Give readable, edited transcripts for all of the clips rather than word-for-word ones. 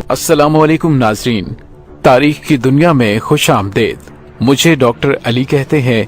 अस्सलामुअलैकुम नाजरीन, तारीख की दुनिया में खुश आमदेद। मुझे डॉक्टर अली कहते हैं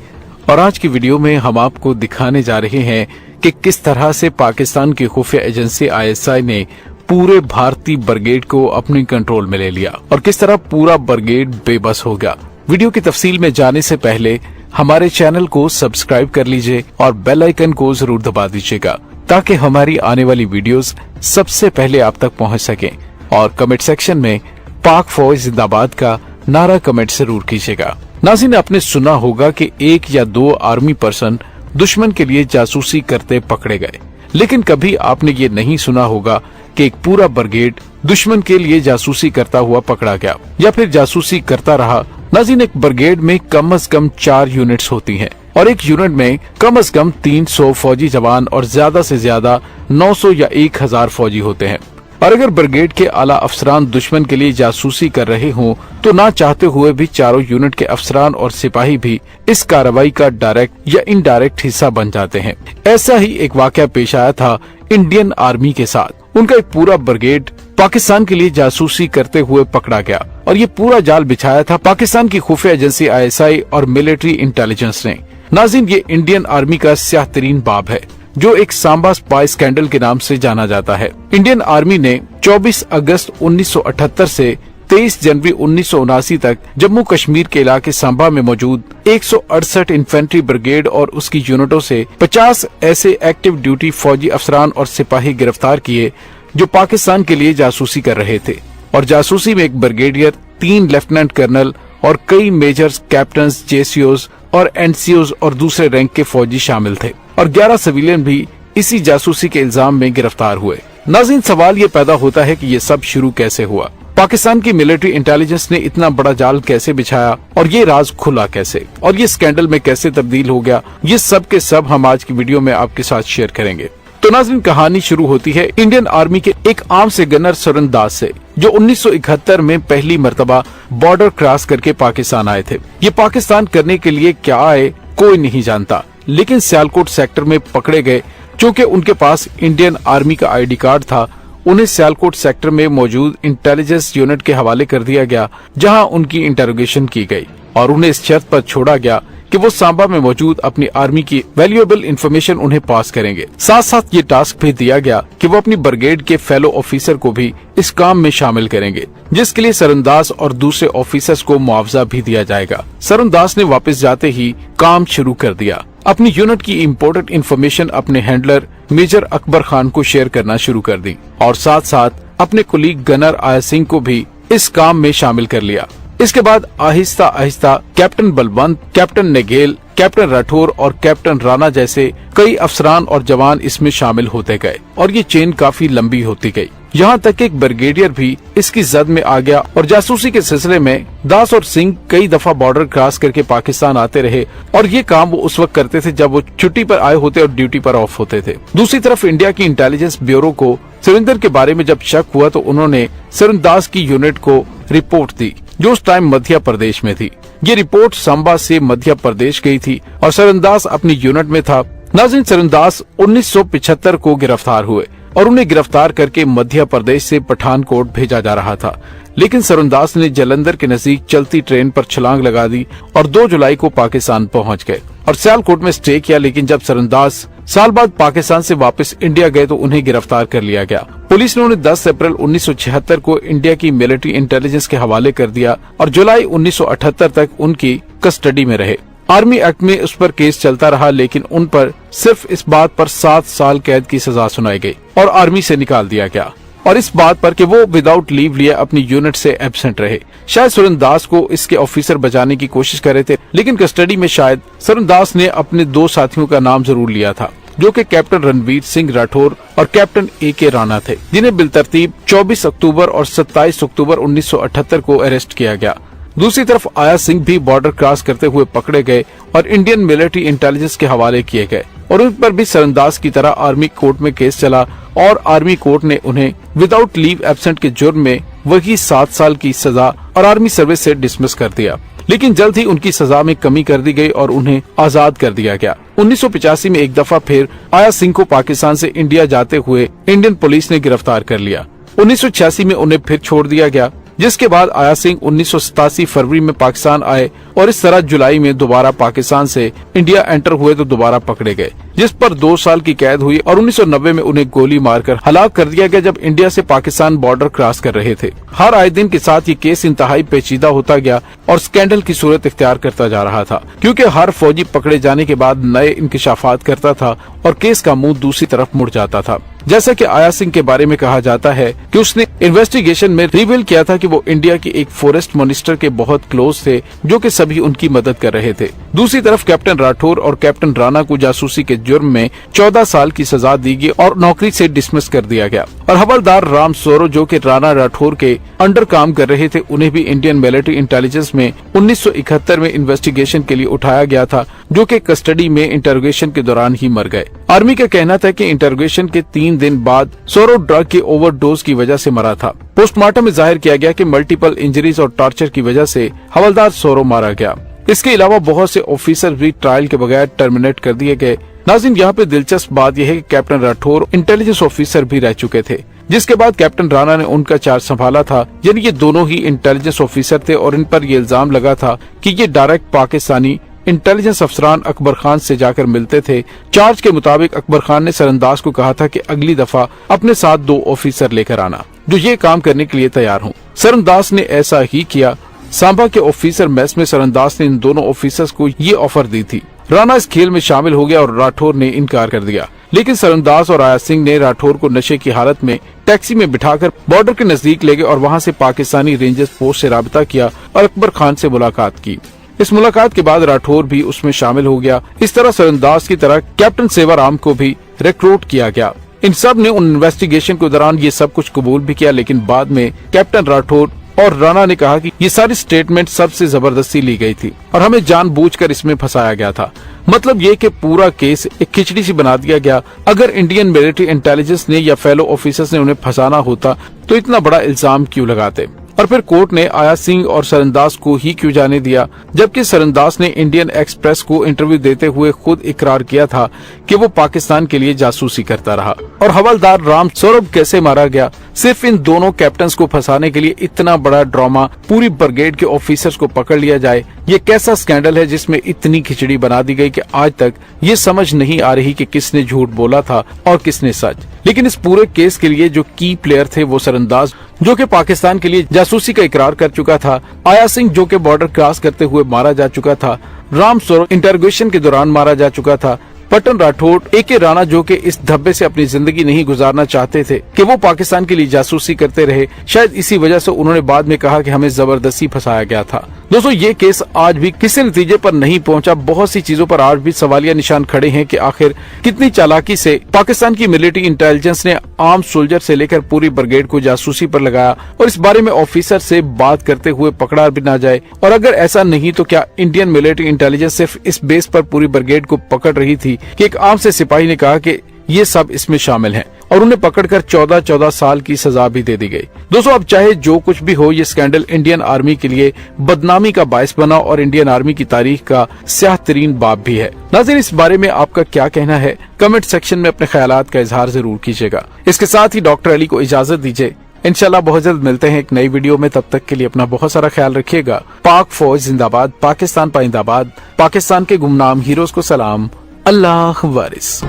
और आज की वीडियो में हम आपको दिखाने जा रहे हैं कि किस तरह से पाकिस्तान की खुफिया एजेंसी ISI ने पूरे भारतीय ब्रिगेड को अपने कंट्रोल में ले लिया और किस तरह पूरा ब्रिगेड बेबस हो गया। वीडियो की तफसील में जाने से पहले हमारे चैनल को सब्सक्राइब कर लीजिए और बेल आइकन को जरूर दबा दीजिएगा ताकि हमारी आने वाली वीडियोस सबसे पहले आप तक पहुंच सकें। और कमेंट सेक्शन में पाक फौज जिंदाबाद का नारा कमेंट जरूर कीजिएगा। नाज़रीन, आपने सुना होगा कि 1 या 2 आर्मी पर्सन दुश्मन के लिए जासूसी करते पकड़े गए, लेकिन कभी आपने ये नहीं सुना होगा कि एक पूरा ब्रिगेड दुश्मन के लिए जासूसी करता हुआ पकड़ा गया या फिर जासूसी करता रहा। नाज़रीन, एक ब्रिगेड में कम से कम 4 यूनिट्स होती हैं और एक यूनिट में कम से कम 300 फौजी जवान और ज्यादा से ज्यादा 900 या 1000 फौजी होते हैं। और अगर ब्रिगेड के आला अफसरान दुश्मन के लिए जासूसी कर रहे हों तो ना चाहते हुए भी चारों यूनिट के अफसरान और सिपाही भी इस कार्रवाई का डायरेक्ट या इनडायरेक्ट हिस्सा बन जाते हैं। ऐसा ही एक वाकया पेश आया था इंडियन आर्मी के साथ। उनका एक पूरा ब्रिगेड पाकिस्तान के लिए जासूसी करते हुए पकड़ा गया और ये पूरा जाल बिछाया था पाकिस्तान की खुफिया एजेंसी ISI और मिलिट्री इंटेलिजेंस ने। नाज़रीन, ये इंडियन आर्मी का स्याह तरीन बाब है जो एक सांबा स्पाई स्कैंडल के नाम से जाना जाता है। इंडियन आर्मी ने 24 अगस्त 1978 से 23 जनवरी 1979 तक जम्मू कश्मीर के इलाके सांबा में मौजूद 168 इन्फेंट्री ब्रिगेड और उसकी यूनिटों से 50 ऐसे एक्टिव ड्यूटी फौजी अफसरान और सिपाही गिरफ्तार किए जो पाकिस्तान के लिए जासूसी कर रहे थे। और जासूसी में एक ब्रिगेडियर, 3 लेफ्टिनेंट कर्नल और कई मेजर्स, कैप्टन्स, JCOs और NCOs और दूसरे रैंक के फौजी शामिल थे और 11 सिविलियन भी इसी जासूसी के इल्जाम में गिरफ्तार हुए। नाज़रीन, सवाल ये पैदा होता है कि ये सब शुरू कैसे हुआ, पाकिस्तान की मिलिट्री इंटेलिजेंस ने इतना बड़ा जाल कैसे बिछाया और ये राज खुला कैसे और ये स्कैंडल में कैसे तब्दील हो गया। ये सब के सब हम आज की वीडियो में आपके साथ शेयर करेंगे। तो नाज़रीन, कहानी शुरू होती है इंडियन आर्मी के एक आर्म से गनर सरंदाज से जो 1971 में पहली मर्तबा बॉर्डर क्रॉस करके पाकिस्तान आए थे। ये पाकिस्तान करने के लिए क्या आए कोई नहीं जानता, लेकिन सियालकोट सेक्टर में पकड़े गए। चूँकि उनके पास इंडियन आर्मी का ID कार्ड था, उन्हें सियालकोट सेक्टर में मौजूद इंटेलिजेंस यूनिट के हवाले कर दिया गया जहां उनकी इंटरोगेशन की गई और उन्हें इस शर्त पर छोड़ा गया कि वो सांबा में मौजूद अपनी आर्मी की वैल्यूएबल इंफॉर्मेशन उन्हें पास करेंगे। साथ साथ ये टास्क भी दिया गया कि वो अपनी ब्रिगेड के फेलो ऑफिसर को भी इस काम में शामिल करेंगे, जिसके लिए सरंदाज और दूसरे ऑफिसर्स को मुआवजा भी दिया जाएगा। सरंदाज ने वापस जाते ही काम शुरू कर दिया। अपनी यूनिट की इम्पोर्टेंट इंफॉर्मेशन अपने हैंडलर मेजर अकबर खान को शेयर करना शुरू कर दी और साथ साथ अपने कुलीग गनर आया सिंह को भी इस काम में शामिल कर लिया। इसके बाद आहिस्ता आहिस्ता captain Balwant, captain Nagel, captain Rathore और कैप्टन राणा जैसे कई अफसरान और जवान इसमें शामिल होते गए और ये चेन काफी लंबी होती गई। यहाँ तक कि एक ब्रिगेडियर भी इसकी जद में आ गया और जासूसी के सिलसिले में दास और सिंह कई दफा बॉर्डर क्रॉस करके पाकिस्तान आते रहे और ये काम वो उस वक्त करते थे जब वो छुट्टी पर आए होते और ड्यूटी पर ऑफ होते थे। दूसरी तरफ इंडिया की इंटेलिजेंस ब्यूरो को सुरेंद्र के बारे में जब शक हुआ तो उन्होंने सरंदाज की यूनिट को रिपोर्ट दी जो उस टाइम मध्य प्रदेश में थी। ये रिपोर्ट सांबा से मध्य प्रदेश गई थी और सरंदाज अपनी यूनिट में था। नाज़रीन, सरंदाज 1975 को गिरफ्तार हुए और उन्हें गिरफ्तार करके मध्य प्रदेश से पठानकोट भेजा जा रहा था, लेकिन सरंदाज ने जालंधर के नजदीक चलती ट्रेन पर छलांग लगा दी और 2 जुलाई को पाकिस्तान पहुंच गए और सियालकोट में स्टे किया। लेकिन जब सरंदाज साल बाद पाकिस्तान से वापस इंडिया गए तो उन्हें गिरफ्तार कर लिया गया। पुलिस ने उन्हें 10 अप्रैल 1976 को इंडिया की मिलिट्री इंटेलिजेंस के हवाले कर दिया और जुलाई 1978 तक उनकी कस्टडी में रहे। आर्मी एक्ट में उस पर केस चलता रहा, लेकिन उन पर सिर्फ इस बात पर 7 साल कैद की सजा सुनाई गई और आर्मी से निकाल दिया गया और इस बात पर कि वो विदाउट लीव लिए अपनी यूनिट से एब्सेंट रहे। शायद सरंदाज को इसके ऑफिसर बचाने की कोशिश कर रहे थे, लेकिन कस्टडी में शायद सरंदाज ने अपने 2 साथियों का नाम जरूर लिया था जो कि कैप्टन रणवीर सिंह राठौर और कैप्टन AK राणा थे, जिन्हें बिलतरतीब 24 अक्टूबर और 27 अक्टूबर 1978 को अरेस्ट किया गया। दूसरी तरफ आया सिंह भी बॉर्डर क्रॉस करते हुए पकड़े गए और इंडियन मिलिट्री इंटेलिजेंस के हवाले किए गए और उन पर भी सरंदाज की तरह आर्मी कोर्ट में केस चला और आर्मी कोर्ट ने उन्हें विदाउट लीव एब्सेंट के जुर्म में वही 7 साल की सजा और आर्मी सर्विस से डिसमिस कर दिया। लेकिन जल्द ही उनकी सजा में कमी कर दी गई और उन्हें आजाद कर दिया गया। 1985 में एक दफा फिर आया सिंह को पाकिस्तान से इंडिया जाते हुए इंडियन पुलिस ने गिरफ्तार कर लिया। 1986 में उन्हें फिर छोड़ दिया गया, जिसके बाद आया सिंह 1987 फरवरी में पाकिस्तान आए और इस तरह जुलाई में दोबारा पाकिस्तान से इंडिया एंटर हुए तो दोबारा पकड़े गए, जिस पर 2 साल की कैद हुई और 1990 में उन्हें गोली मारकर हलाक कर दिया गया जब इंडिया से पाकिस्तान बॉर्डर क्रॉस कर रहे थे। हर आए दिन के साथ ये केस इंतहाई पेचीदा होता गया और स्कैंडल की सूरत इख्तियार करता जा रहा था, क्योंकि हर फौजी पकड़े जाने के बाद नए इंकिशाफात करता था और केस का मुंह दूसरी तरफ मुड़ जाता था। जैसा कि आया सिंह के बारे में कहा जाता है कि उसने इन्वेस्टिगेशन में रिवील किया था कि वो इंडिया की एक फॉरेस्ट मिनिस्टर के बहुत क्लोज थे, जो कि सभी उनकी मदद कर रहे थे। दूसरी तरफ कैप्टन राठौर और कैप्टन राणा को जासूसी के जुर्म में 14 साल की सजा दी गई और नौकरी से डिसमिस कर दिया गया। और हवलदार राम सोरो, जो कि राणा राठौर के अंडर काम कर रहे थे, उन्हें भी इंडियन मिलिट्री इंटेलिजेंस में 1971 में इन्वेस्टिगेशन के लिए उठाया गया था, जो कि कस्टडी में इंटरोगेशन के दौरान ही मर गए। आर्मी का कहना था कि इंटरोगेशन के 3 दिन बाद सोरो ड्रग के ओवरडोज की वजह से मरा था। पोस्टमार्टम में जाहिर किया गया कि मल्टीपल इंजरीज और टॉर्चर की वजह से हवलदार सोरो मारा गया। इसके अलावा बहुत से ऑफिसर भी ट्रायल के बगैर टर्मिनेट कर दिए गए। नाज़रीन, यहाँ पे दिलचस्प बात यह है कि कैप्टन राठौर इंटेलिजेंस ऑफिसर भी रह चुके थे, जिसके बाद कैप्टन राणा ने उनका चार्ज संभाला था। यानी ये दोनों ही इंटेलिजेंस ऑफिसर थे और इन पर ये इल्जाम लगा था कि ये डायरेक्ट पाकिस्तानी इंटेलिजेंस अफसरान अकबर खान से जाकर मिलते थे। चार्ज के मुताबिक अकबर खान ने सरंदाज को कहा था कि अगली दफा अपने साथ 2 ऑफिसर लेकर आना जो ये काम करने के लिए तैयार हों। सरंदाज ने ऐसा ही किया। सांबा के ऑफिसर मेस में सरंदाज ने इन दोनों ऑफिसर्स को ये ऑफर दी थी। राणा इस खेल में शामिल हो गया और राठौर ने इनकार कर दिया, लेकिन सरंदाज और आया सिंह ने राठौर को नशे की हालत में टैक्सी में बिठाकर बॉर्डर के नजदीक ले गए और वहाँ से पाकिस्तानी रेंजर्स फोर्स से राबता किया और अकबर खान से मुलाकात की। इस मुलाकात के बाद राठौर भी उसमें शामिल हो गया। इस तरह सरंदाज की तरह कैप्टन सेवाराम को भी रिक्रूट किया गया। इन सब ने उन इन्वेस्टिगेशन के दौरान ये सब कुछ कबूल भी किया, लेकिन बाद में कैप्टन राठौर और राणा ने कहा कि ये सारी स्टेटमेंट सबसे जबरदस्ती ली गई थी और हमें जानबूझकर इसमें फंसाया गया था। मतलब ये कि पूरा केस एक खिचड़ी सी बना दिया गया। अगर इंडियन मिलिट्री इंटेलिजेंस ने या फेलो ऑफिसर्स ने उन्हें फंसाना होता तो इतना बड़ा इल्जाम क्यों लगाते। और फिर कोर्ट ने आया सिंह और सरंदाज को ही क्यों जाने दिया, जबकि सरंदाज ने इंडियन एक्सप्रेस को इंटरव्यू देते हुए खुद इकरार किया था कि वो पाकिस्तान के लिए जासूसी करता रहा। और हवलदार राम सौरभ कैसे मारा गया, सिर्फ इन दोनों कैप्टन्स को फंसाने के लिए इतना बड़ा ड्रामा, पूरी ब्रिगेड के ऑफिसर्स को पकड़ लिया जाए, ये कैसा स्कैंडल है जिसमें इतनी खिचड़ी बना दी गई कि आज तक ये समझ नहीं आ रही कि किसने झूठ बोला था और किसने सच। लेकिन इस पूरे केस के लिए जो की प्लेयर थे वो सरंदाज, जो कि पाकिस्तान के लिए जासूसी का इकरार कर चुका था, आया सिंह जो कि बॉर्डर क्रॉस करते हुए मारा जा चुका था, राम सौरभ इंटरोगेशन के दौरान मारा जा चुका था, पटन राठौर, ए.के. राणा जो कि इस धब्बे से अपनी जिंदगी नहीं गुजारना चाहते थे कि वो पाकिस्तान के लिए जासूसी करते रहे। शायद इसी वजह से उन्होंने बाद में कहा कि हमें जबरदस्ती फंसाया गया था। दोस्तों, ये केस आज भी किसी नतीजे पर नहीं पहुंचा। बहुत सी चीजों पर आज भी सवालिया निशान खड़े हैं कि आखिर कितनी चालाकी से पाकिस्तान की मिलिट्री इंटेलिजेंस ने आर्म सोल्जर से लेकर पूरी ब्रिगेड को जासूसी पर लगाया और इस बारे में ऑफिसर से बात करते हुए पकड़ा भी ना जाए। और अगर ऐसा नहीं तो क्या इंडियन मिलिट्री इंटेलिजेंस सिर्फ इस बेस पर पूरी ब्रिगेड को पकड़ रही थी कि एक आम से सिपाही ने कहा कि ये सब इसमें शामिल हैं और उन्हें पकड़कर 14 साल की सजा भी दे दी गई। दोस्तों, अब चाहे जो कुछ भी हो, ये स्कैंडल इंडियन आर्मी के लिए बदनामी का बायस बना और इंडियन आर्मी की तारीख का स्याह तरीन बाब भी है। नाज़रीन, इस बारे में आपका क्या कहना है? कमेंट सेक्शन में अपने ख्यालात का इजहार जरूर कीजिएगा। इसके साथ ही डॉक्टर अली को इजाजत दीजिए। इंशाल्लाह बहुत जल्द मिलते हैं एक नई वीडियो में। तब तक के लिए अपना बहुत सारा ख्याल रखिएगा। पाक फौज जिंदाबाद, पाकिस्तान पाइंदाबाद, पाकिस्तान के गुमनाम हीरोज को सलाम, अल्लाह वारिस।